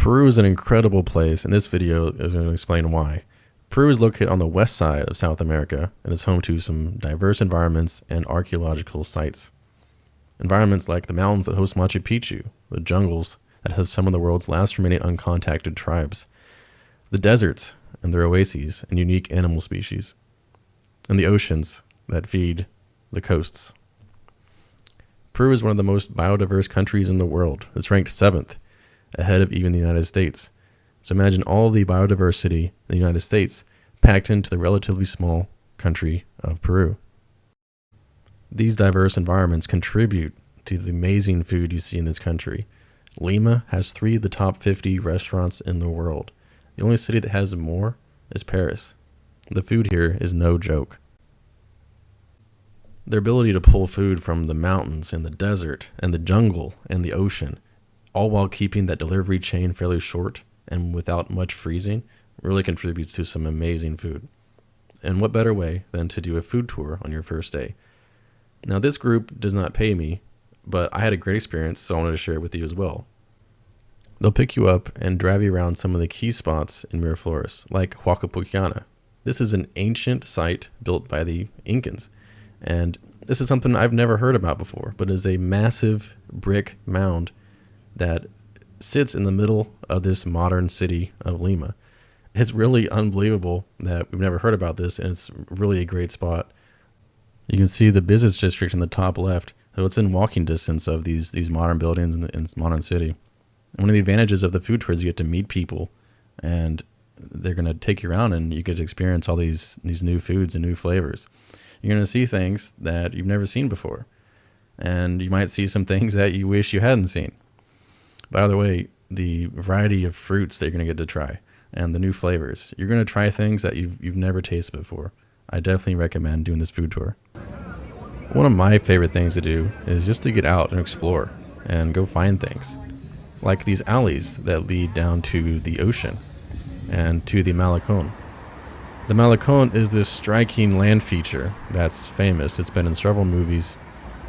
Peru is an incredible place, and this video is going to explain why. Peru is located on the west side of South America and is home to some diverse environments and archaeological sites. Environments like the mountains that host Machu Picchu, the jungles that have some of the world's last remaining uncontacted tribes, the deserts and their oases and unique animal species, and the oceans that feed the coasts. Peru is one of the most biodiverse countries in the world. It's ranked 7th, ahead of even the United States. So imagine all the biodiversity in the United States packed into the relatively small country of Peru. These diverse environments contribute to the amazing food you see in this country. Lima has 3 of the top 50 restaurants in the world. The only city that has more is Paris. The food here is no joke. Their ability to pull food from the mountains and the desert and the jungle and the ocean, all while keeping that delivery chain fairly short and without much freezing, really contributes to some amazing food. And what better way than to do a food tour on your first day? Now, this group does not pay me, but I had a great experience, so I wanted to share it with you as well. They'll pick you up and drive you around some of the key spots in Miraflores, like Huaca Pucllana. This is an ancient site built by the Incans, and this is something I've never heard about before, but is a massive brick mound that sits in the middle of this modern city of Lima. It's really unbelievable that we've never heard about this, and it's really a great spot. You can see the business district in the top left, so it's in walking distance of these modern buildings in this modern city. And one of the advantages of the food tour is you get to meet people, and they're going to take you around, and you get to experience all these new foods and new flavors. You're going to see things that you've never seen before, and you might see some things that you wish you hadn't seen. By the way, the variety of fruits that you're going to get to try and the new flavors, you're going to try things that you've never tasted before. I definitely recommend doing this food tour. One of my favorite things to do is just to get out and explore and go find things, like these alleys that lead down to the ocean and to the Malecón. The Malecón is this striking land feature that's famous. It's been in several movies,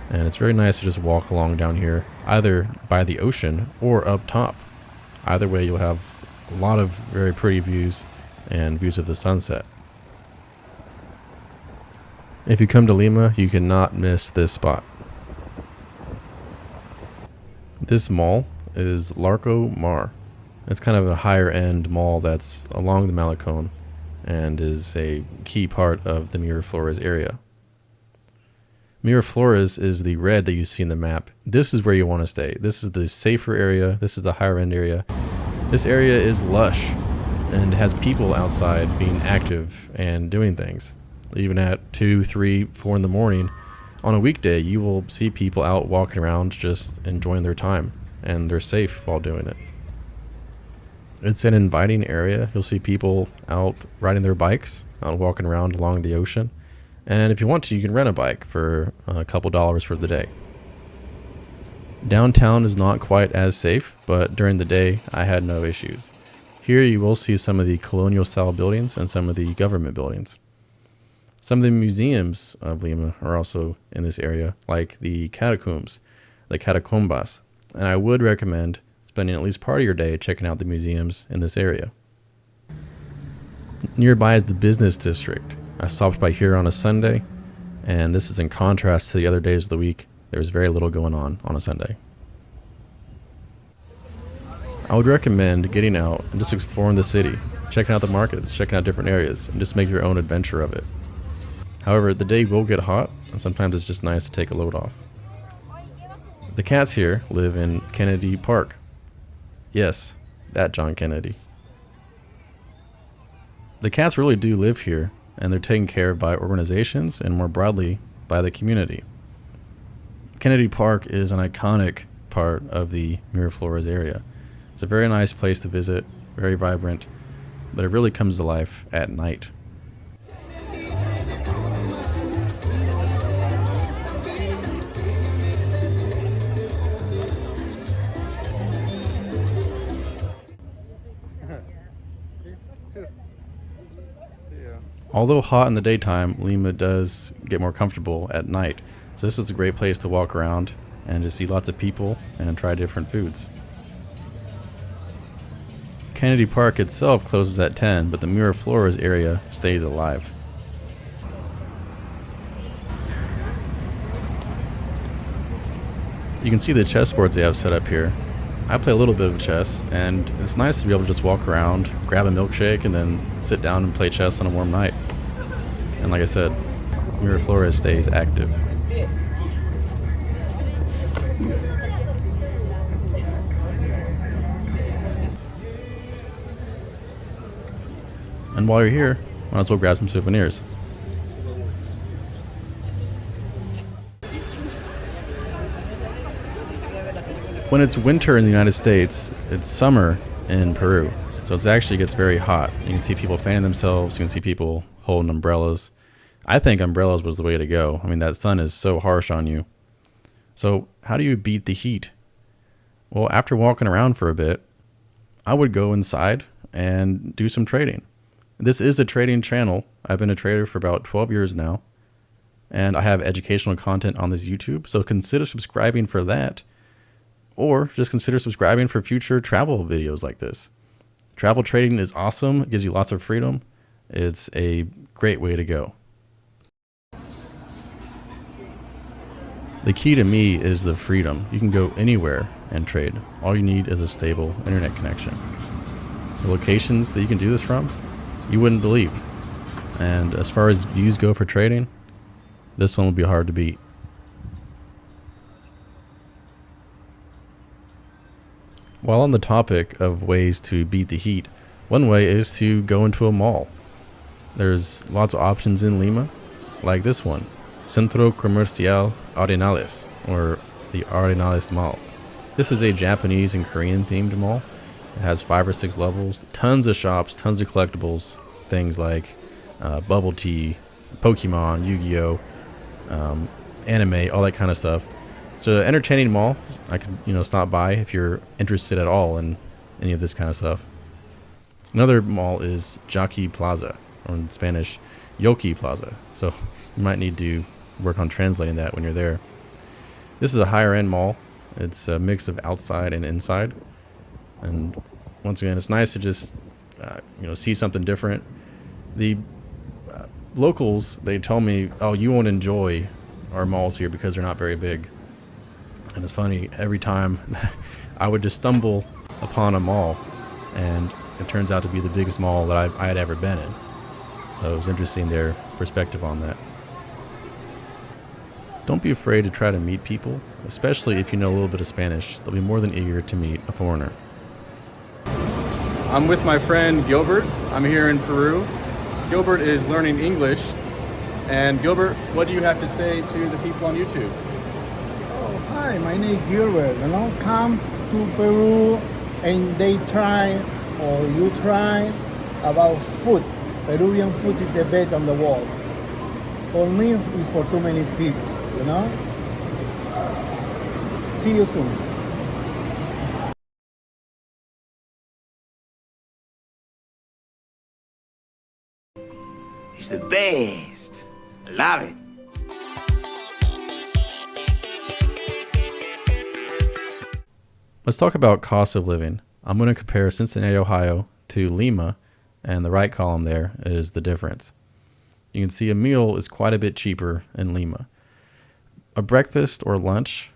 and it's very nice to just walk along down here, either by the ocean or up top. Either way, you'll have a lot of very pretty views and views of the sunset. If you come to Lima, you cannot miss this spot. This mall is Larco Mar. It's kind of a higher end mall that's along the Malecón and is a key part of the Miraflores area. Miraflores is the red that you see in the map. This is where you want to stay. This is the safer area. This is the higher end area. This area is lush and has people outside being active and doing things. Even at 2, 3, 4 in the morning on a weekday, you will see people out walking around just enjoying their time, and they're safe while doing it. It's an inviting area. You'll see people out riding their bikes, out walking around along the ocean. And if you want to, you can rent a bike for a couple dollars for the day. Downtown is not quite as safe, but during the day, I had no issues. Here you will see some of the colonial style buildings and some of the government buildings. Some of the museums of Lima are also in this area, like the catacombs, the catacombas. And I would recommend spending at least part of your day checking out the museums in this area. Nearby is the business district. I stopped by here on a Sunday, and this is in contrast to the other days of the week. There's very little going on a Sunday. I would recommend getting out and just exploring the city, checking out the markets, checking out different areas, and just make your own adventure of it. However, the day will get hot, and sometimes it's just nice to take a load off. The cats here live in Kennedy Park. Yes, that John Kennedy. The cats really do live here, and they're taken care of by organizations and more broadly by the community. Kennedy Park is an iconic part of the Miraflores area. It's a very nice place to visit, very vibrant, but it really comes to life at night. Although hot in the daytime, Lima does get more comfortable at night. So this is a great place to walk around and just see lots of people and try different foods. Kennedy Park itself closes at 10, but the Miraflores area stays alive. You can see the chessboards they have set up here. I play a little bit of chess, and it's nice to be able to just walk around, grab a milkshake, and then sit down and play chess on a warm night. And like I said, Miraflores stays active. And while you're here, might as well grab some souvenirs. When it's winter in the United States, it's summer in Peru. So it actually gets very hot. You can see people fanning themselves. You can see people holding umbrellas. I think umbrellas was the way to go. I mean, that sun is so harsh on you. So how do you beat the heat? Well, after walking around for a bit, I would go inside and do some trading. This is a trading channel. I've been a trader for about 12 years now, and I have educational content on this YouTube. So consider subscribing for that, or just consider subscribing for future travel videos like this. Travel trading is awesome. It gives you lots of freedom. It's a great way to go. The key to me is the freedom. You can go anywhere and trade. All you need is a stable internet connection. The locations that you can do this from, you wouldn't believe. And as far as views go for trading, this one will be hard to beat. While on the topic of ways to beat the heat, one way is to go into a mall. There's lots of options in Lima, like this one, Centro Comercial Arenales, or the Arenales Mall. This is a Japanese and Korean themed mall. It has 5 or 6 levels, tons of shops, tons of collectibles, things like bubble tea, Pokemon, Yu-Gi-Oh, anime, all that kind of stuff. So entertaining mall. I could stop by if you're interested at all in any of this kind of stuff. Another mall is Jockey Plaza, or in Spanish, Yoki Plaza. So you might need to work on translating that when you're there. This is a higher end mall. It's a mix of outside and inside. And once again, it's nice to just see something different. The locals, they tell me, oh, you won't enjoy our malls here because they're not very big. And it's funny, every time I would just stumble upon a mall, and it turns out to be the biggest mall that I had ever been in. So it was interesting their perspective on that. Don't be afraid to try to meet people, especially if you know a little bit of Spanish. They'll be more than eager to meet a foreigner. I'm with my friend Gilbert. I'm here in Peru. Gilbert is learning English. And Gilbert, what do you have to say to the people on YouTube? Oh, hi, my name is Gilbert. Come to Peru and they try, or you try, about food. Peruvian food is the best on the world. For me, it's for too many people, See you soon. It's the best. I love it. Let's talk about cost of living. I'm going to compare Cincinnati, Ohio to Lima, and the right column there is the difference. You can see a meal is quite a bit cheaper in Lima. A breakfast or lunch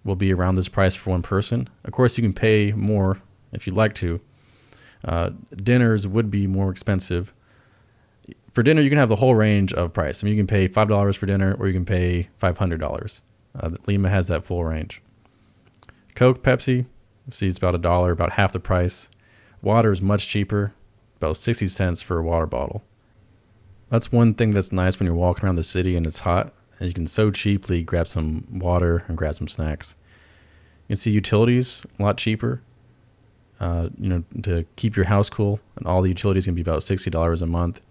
will be around this price for one person. Of course, you can pay more if you'd like to. Dinners would be more expensive. For dinner, you can have the whole range of price. I mean, you can pay $5 for dinner, or you can pay $500. Lima has that full range. Coke, Pepsi, see it's about $1, about half the price. Water is much cheaper, about 60 cents for a water bottle. That's one thing that's nice when you're walking around the city and it's hot, and you can so cheaply grab some water and grab some snacks. You can see utilities a lot cheaper. To keep your house cool, and all the utilities can be about $60 a month.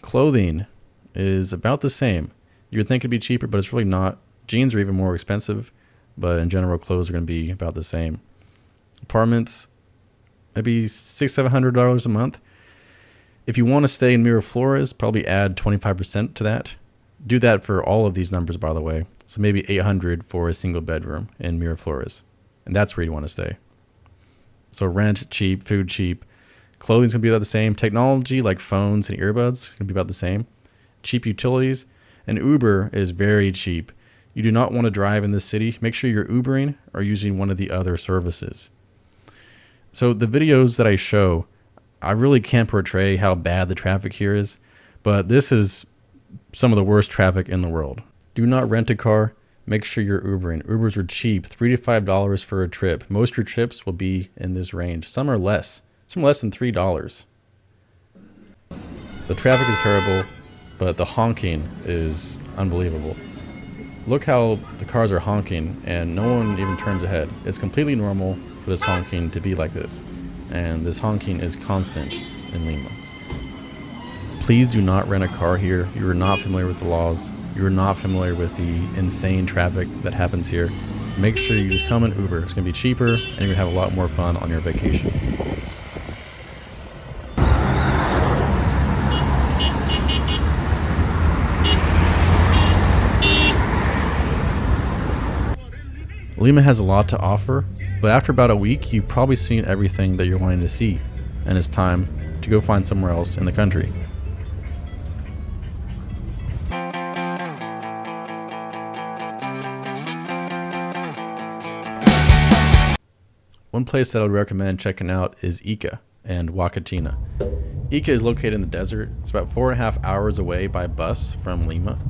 Clothing is about the same. You would think it'd be cheaper, but it's really not. Jeans are even more expensive, but in general, clothes are going to be about the same. Apartments, maybe $600-700 a month. If you want to stay in Miraflores, probably add 25% to that. Do that for all of these numbers, by the way. So maybe $800 for a single bedroom in Miraflores, and that's where you want to stay. So rent cheap, food cheap. Clothing's gonna be about the same. Technology like phones and earbuds gonna be about the same. Cheap utilities, and Uber is very cheap. You do not want to drive in this city. Make sure you're Ubering or using one of the other services. So the videos that I show, I really can't portray how bad the traffic here is, but this is some of the worst traffic in the world. Do not rent a car. Make sure you're Ubering. Ubers are cheap, $3 to $5 for a trip. Most of your trips will be in this range. Some are less. Some are less than $3. The traffic is terrible, but the honking is unbelievable. Look how the cars are honking and no one even turns ahead. It's completely normal for this honking to be like this. And this honking is constant in Lima. Please do not rent a car here. You are not familiar with the laws. You are not familiar with the insane traffic that happens here. Make sure you just come in Uber. It's going to be cheaper and you're going to have a lot more fun on your vacation. Lima has a lot to offer, but after about a week, you've probably seen everything that you're wanting to see, and it's time to go find somewhere else in the country. One place that I would recommend checking out is Ica and Huacachina. Ica is located in the desert. It's about 4.5 hours away by bus from Lima,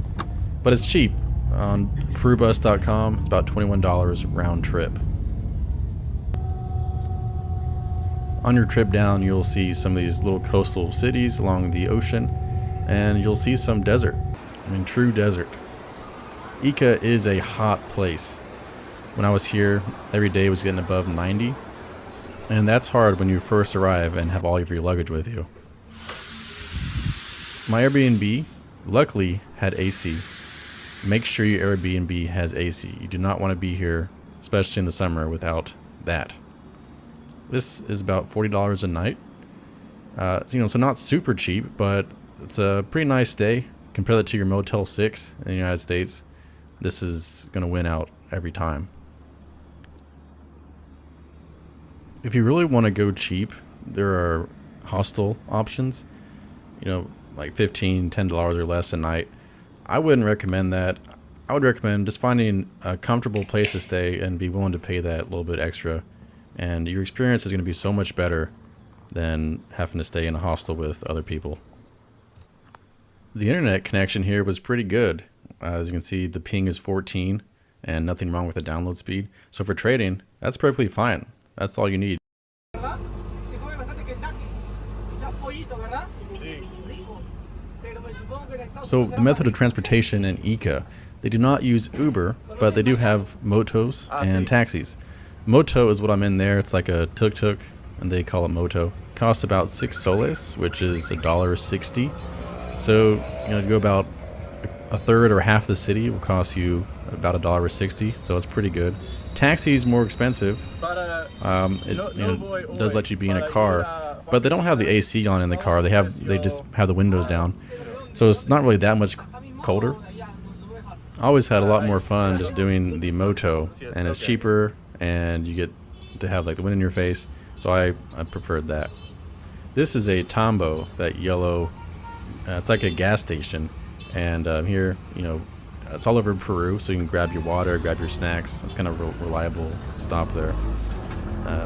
but it's cheap. On perubus.com, it's about $21 round trip. On your trip down, you'll see some of these little coastal cities along the ocean, and you'll see some desert. I mean, true desert. Ica is a hot place. When I was here, every day was getting above 90, and that's hard when you first arrive and have all of your luggage with you. My Airbnb luckily had AC. Make sure your Airbnb has AC. You do not want to be here, especially in the summer, without that. This is about $40 a night. So not super cheap, but it's a pretty nice stay. Compare that to your Motel 6 in the United States. This is going to win out every time. If you really want to go cheap, there are hostel options. Like $15, $10 or less a night. I wouldn't recommend that. I would recommend just finding a comfortable place to stay and be willing to pay that little bit extra. And your experience is going to be so much better than having to stay in a hostel with other people. The internet connection here was pretty good. As you can see, the ping is 14 and nothing wrong with the download speed. So for trading, that's perfectly fine. That's all you need. So the method of transportation in Ica, they do not use Uber, but they do have motos and taxis. Moto is what I'm in there. It's like a tuk-tuk, and they call it moto. Costs about 6 soles, which is $1.60. So to go about a third or half the city will cost you about $1.60. So it's pretty good. Taxi's more expensive. It does let you be in a car, but they don't have the AC on in the car. They just have the windows down. So it's not really that much colder. I always had a lot more fun just doing the moto, and it's cheaper, and you get to have like the wind in your face. So I preferred that. This is a tambo, that yellow. It's like a gas station, and here, it's all over Peru, so you can grab your water, grab your snacks. It's kind of a reliable stop there.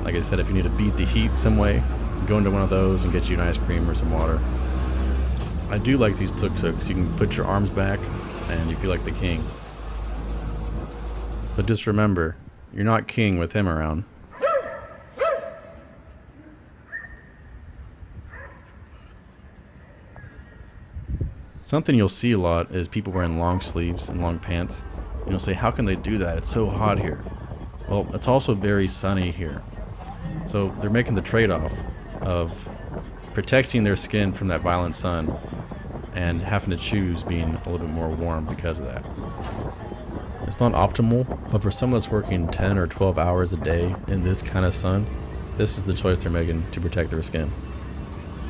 Like I said, if you need to beat the heat some way, go into one of those and get you an ice cream or some water. I do like these tuk-tuks. You can put your arms back and you feel like the king. But just remember, you're not king with him around. Something you'll see a lot is people wearing long sleeves and long pants. You'll say, how can they do that? It's so hot here. Well, it's also very sunny here. So they're making the trade-off of protecting their skin from that violent sun and having to choose being a little bit more warm because of that. It's not optimal, but for someone that's working 10 or 12 hours a day in this kind of sun, this is the choice they're making to protect their skin.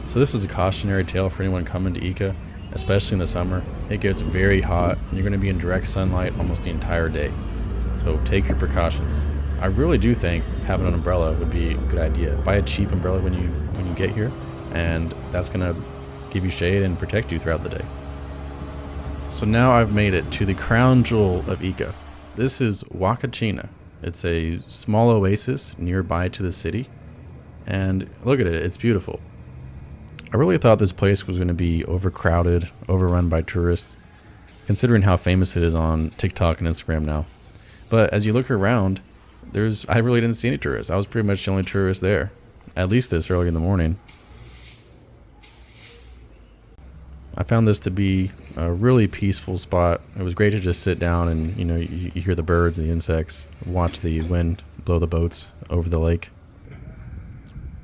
So this is a cautionary tale for anyone coming to Ica, especially in the summer. It gets very hot and you're going to be in direct sunlight almost the entire day. So take your precautions. I really do think having an umbrella would be a good idea. Buy a cheap umbrella when you get here, and that's gonna give you shade and protect you throughout the day. So now I've made it to the crown jewel of Ica. This is Huacachina. It's a small oasis nearby to the city, and look at it, it's beautiful. I really thought this place was going to be overcrowded, overrun by tourists, considering how famous it is on TikTok and Instagram now. But as you look around, I really didn't see any tourists. I was pretty much the only tourist there, at least this early in the morning. I found this to be a really peaceful spot. It was great to just sit down and, you hear the birds and the insects, watch the wind blow the boats over the lake.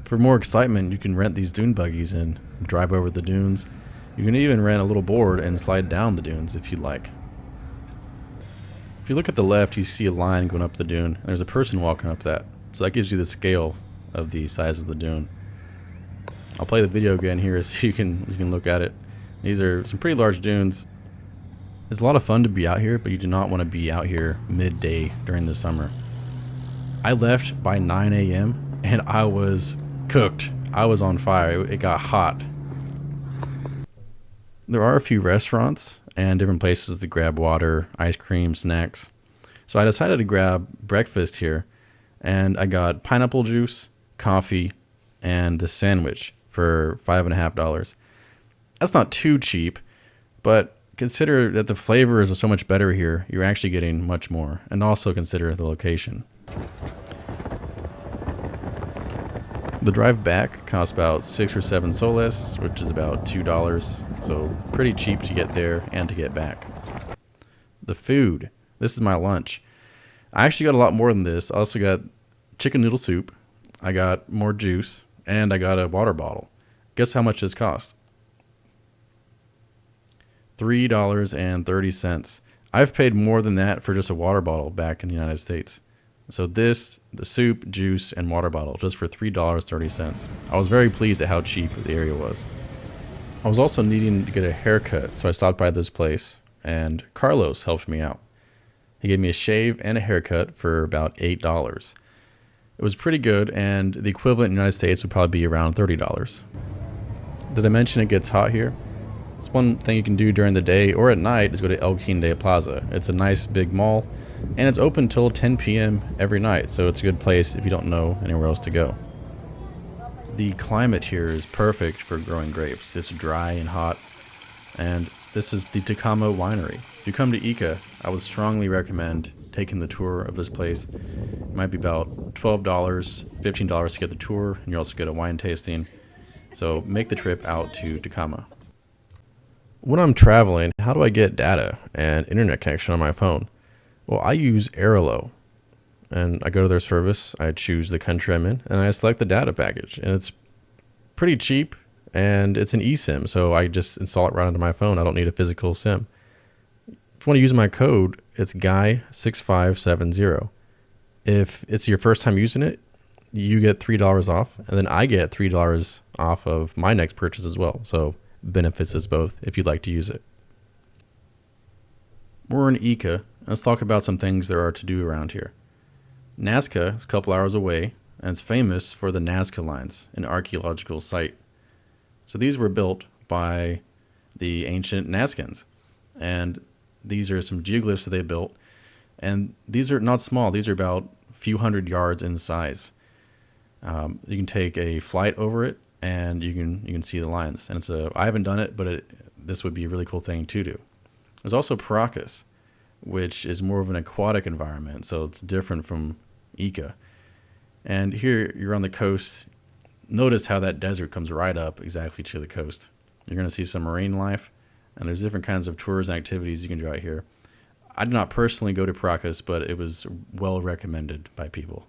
For more excitement, you can rent these dune buggies and drive over the dunes. You can even rent a little board and slide down the dunes if you'd like. If you look at the left, you see a line going up the dune, and there's a person walking up that. So that gives you the scale of the size of the dune. I'll play the video again here so you can look at it. These are some pretty large dunes. It's a lot of fun to be out here, but you do not want to be out here midday during the summer. I left by 9 a.m. and I was cooked. I was on fire. It got hot. There are a few restaurants and different places to grab water, ice cream, snacks. So I decided to grab breakfast here, and I got pineapple juice, coffee, and the sandwich for $5.50. That's not too cheap, but consider that the flavors are so much better here. You're actually getting much more, and also consider the location. The drive back costs about 6 or 7 soles, which is about $2, so pretty cheap to get there and to get back. The food. This is my lunch. I actually got a lot more than this. I also got chicken noodle soup, I got more juice, and I got a water bottle. Guess how much this cost? $3.30. I've paid more than that for just a water bottle back in the United States. So the soup, juice, and water bottle, just for $3.30. I was very pleased at how cheap the area was. I was also needing to get a haircut, so I stopped by this place, and Carlos helped me out. He gave me a shave and a haircut for about $8. It was pretty good, and the equivalent in the United States would probably be around $30. Did I mention it gets hot here? It's one thing you can do during the day or at night is go to El Quinde Plaza. It's a nice big mall, and it's open till 10 p.m. every night, so it's a good place if you don't know anywhere else to go. The climate here is perfect for growing grapes. It's dry and hot, and this is the Tecama winery. If you come to Ica, I would strongly recommend taking the tour of this place. It might be about $12, $15 to get the tour, and you also get a wine tasting. So make the trip out to Tecama. When I'm traveling, how do I get data and internet connection on my phone? Well, I use Airalo, and I go to their service, I choose the country I'm in, and I select the data package, and it's pretty cheap, and it's an eSIM, so I just install it right onto my phone. I don't need a physical SIM. If you want to use my code, it's Guy6570. If it's your first time using it, you get $3 off, and then I get $3 off of my next purchase as well, so benefits us both if you'd like to use it. We're in Ica. Let's talk about some things there are to do around here. Nazca is a couple hours away, and it's famous for the Nazca lines, an archaeological site. So these were built by the ancient Nazcans, and these are some geoglyphs that they built, and these are not small. These are about a few hundred yards in size. You can take a flight over it, and you can see the lines. And I haven't done it, but this would be a really cool thing to do. There's also Paracas, which is more of an aquatic environment, so it's different from Ica. And here you're on the coast. Notice how that desert comes right up exactly to the coast. You're going to see some marine life, and there's different kinds of tours and activities you can do out here. I did not personally go to Paracas, but it was well recommended by people.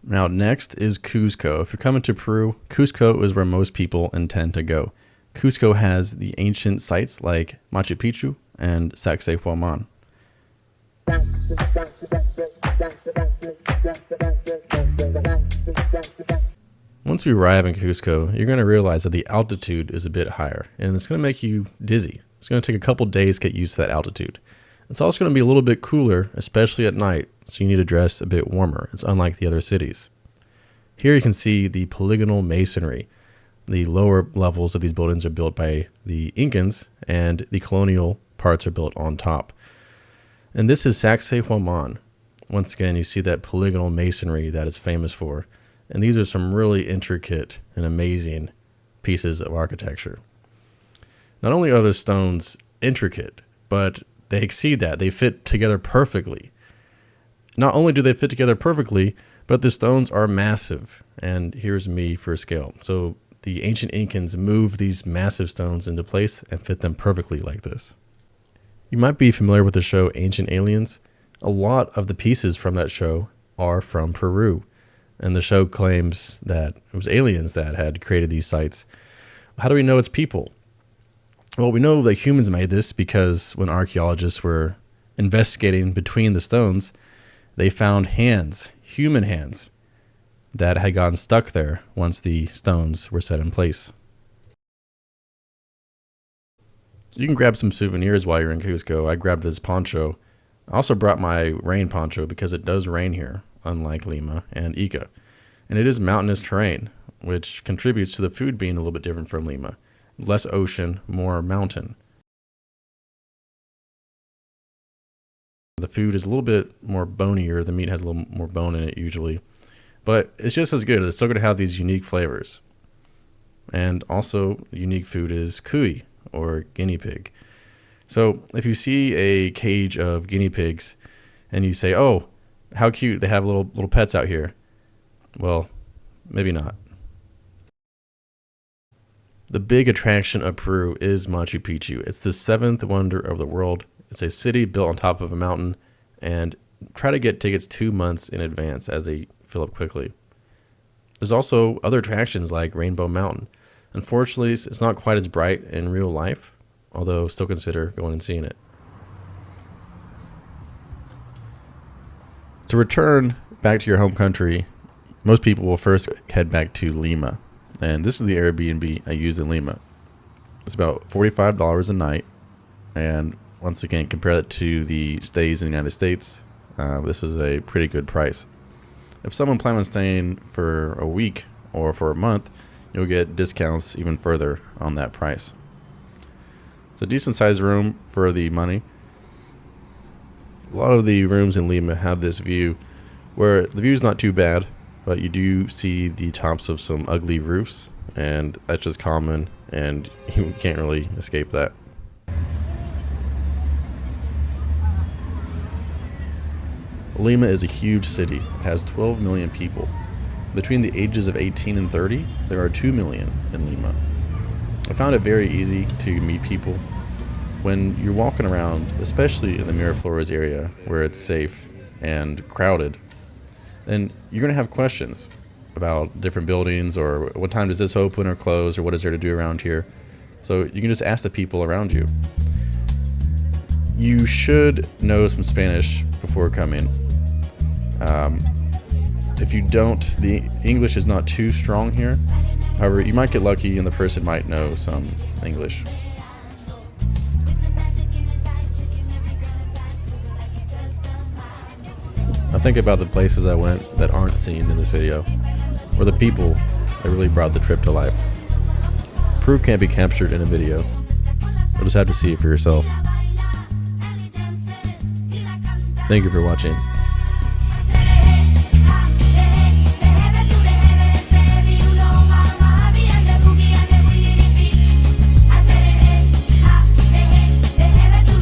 Now, next is Cusco. If you're coming to Peru, Cusco is where most people intend to go. Cusco has the ancient sites like Machu Picchu and Sacsayhuaman. Once you arrive in Cusco, you're going to realize that the altitude is a bit higher, and it's going to make you dizzy. It's going to take a couple days to get used to that altitude. It's also going to be a little bit cooler, especially at night, so you need to dress a bit warmer. It's unlike the other cities. Here you can see the polygonal masonry. The lower levels of these buildings are built by the Incans, and the colonial parts are built on top. And this is Sacsayhuaman. Once again, you see that polygonal masonry that it's famous for. And these are some really intricate and amazing pieces of architecture. Not only are the stones intricate, but they exceed that. They fit together perfectly. Not only do they fit together perfectly, but the stones are massive. And here's me for scale. So the ancient Incans moved these massive stones into place and fit them perfectly like this. You might be familiar with the show Ancient Aliens. A lot of the pieces from that show are from Peru. And the show claims that it was aliens that had created these sites. How do we know it's people? Well, we know that humans made this because when archaeologists were investigating between the stones, they found hands, human hands, that had gotten stuck there once the stones were set in place. So you can grab some souvenirs while you're in Cusco. I grabbed this poncho. I also brought my rain poncho because it does rain here, unlike Lima and Ica. And it is mountainous terrain, which contributes to the food being a little bit different from Lima. Less ocean, more mountain. The food is a little bit more bonier. The meat has a little more bone in it usually. But it's just as good. It's still going to have these unique flavors. And also, unique food is cuy, or guinea pig. So if you see a cage of guinea pigs and you say, oh, how cute, they have little pets out here. Well, maybe not. The big attraction of Peru is Machu Picchu. It's the 7th wonder of the world. It's a city built on top of a mountain, and try to get tickets 2 months in advance as they fill up quickly. There's also other attractions like Rainbow Mountain. Unfortunately, it's not quite as bright in real life, although still consider going and seeing it. To return back to your home country, most people will first head back to Lima. And this is the Airbnb I used in Lima. It's about $45 a night. And once again, compare that to the stays in the United States. This is a pretty good price. If someone plans on staying for a week or for a month, you'll get discounts even further on that price. It's a decent sized room for the money. A lot of the rooms in Lima have this view where the view is not too bad, but you do see the tops of some ugly roofs, and that's just common, and you can't really escape that. Lima is a huge city. It has 12 million people. Between the ages of 18 and 30, there are 2 million in Lima. I found it very easy to meet people. When you're walking around, especially in the Miraflores area where it's safe and crowded, then you're going to have questions about different buildings, or what time does this open or close, or what is there to do around here. So you can just ask the people around you. You should know some Spanish before coming. If you don't, the English is not too strong here. However, you might get lucky and the person might know some English. I think about the places I went that aren't seen in this video, or the people that really brought the trip to life. Peru can't be captured in a video. You'll just have to see it for yourself. Thank you for watching.